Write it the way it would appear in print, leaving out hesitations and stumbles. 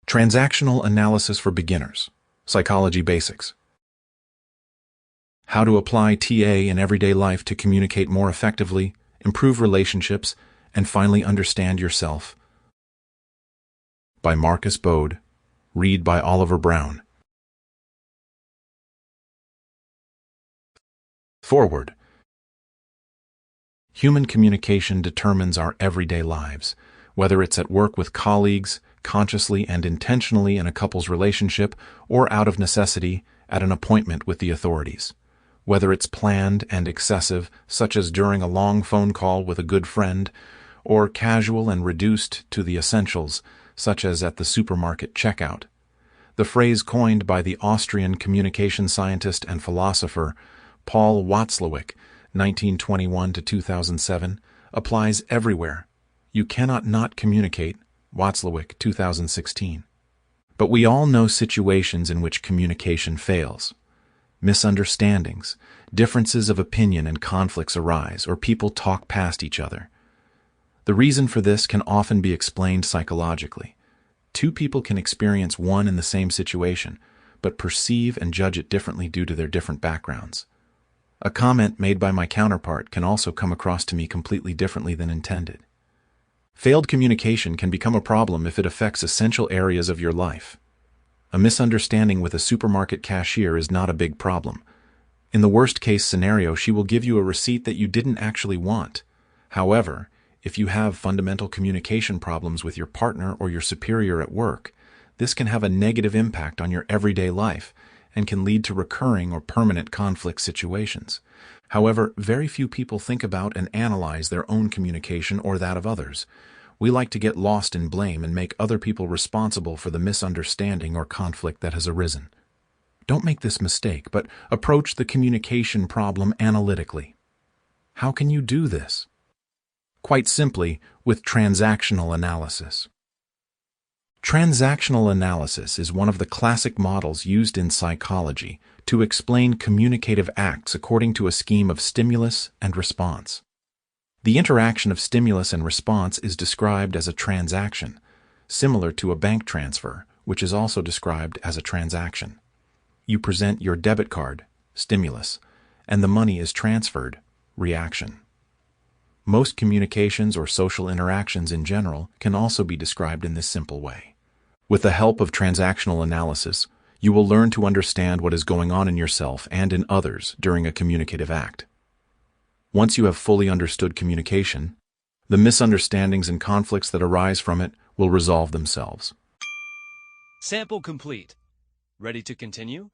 Transactional analysis for beginners. Psychology basics. How to apply TA in everyday life to communicate more effectively, improve relationships, and finally understand yourself. By Markus Bode. Read by Oliver Brown. Forward. Human communication determines our everyday lives, whether it's at work with colleagues, consciously and intentionally in a couple's relationship, or out of necessity at an appointment with the authorities. Whether it's planned and excessive, such as during a long phone call with a good friend, or casual and reduced to the essentials, such as at the supermarket checkout. The phrase coined by the Austrian communication scientist and philosopher Paul Watzlawick, 1921 to 2007, applies everywhere. You cannot not communicate, Watzlawick, 2016. But we all know situations in which communication fails. Misunderstandings, differences of opinion and conflicts arise, or people talk past each other. The reason for this can often be explained psychologically. Two people can experience one and the same situation, but perceive and judge it differently due to their different backgrounds. A comment made by my counterpart can also come across to me completely differently than intended. Failed communication can become a problem if it affects essential areas of your life. A misunderstanding with a supermarket cashier is not a big problem. In the worst-case scenario, she will give you a receipt that you didn't actually want. However, if you have fundamental communication problems with your partner or your superior at work, this can have a negative impact on your everyday life and can lead to recurring or permanent conflict situations. However, very few people think about and analyze their own communication or that of others. We like to get lost in blame and make other people responsible for the misunderstanding or conflict that has arisen. Don't make this mistake, but approach the communication problem analytically. How can you do this? Quite simply, with transactional analysis. Transactional analysis is one of the classic models used in psychology to explain communicative acts according to a scheme of stimulus and response. The interaction of stimulus and response is described as a transaction, similar to a bank transfer, which is also described as a transaction. You present your debit card, stimulus, and the money is transferred, reaction. Most communications or social interactions in general can also be described in this simple way. With the help of transactional analysis, you will learn to understand what is going on in yourself and in others during a communicative act. Once you have fully understood communication, the misunderstandings and conflicts that arise from it will resolve themselves. Sample complete. Ready to continue?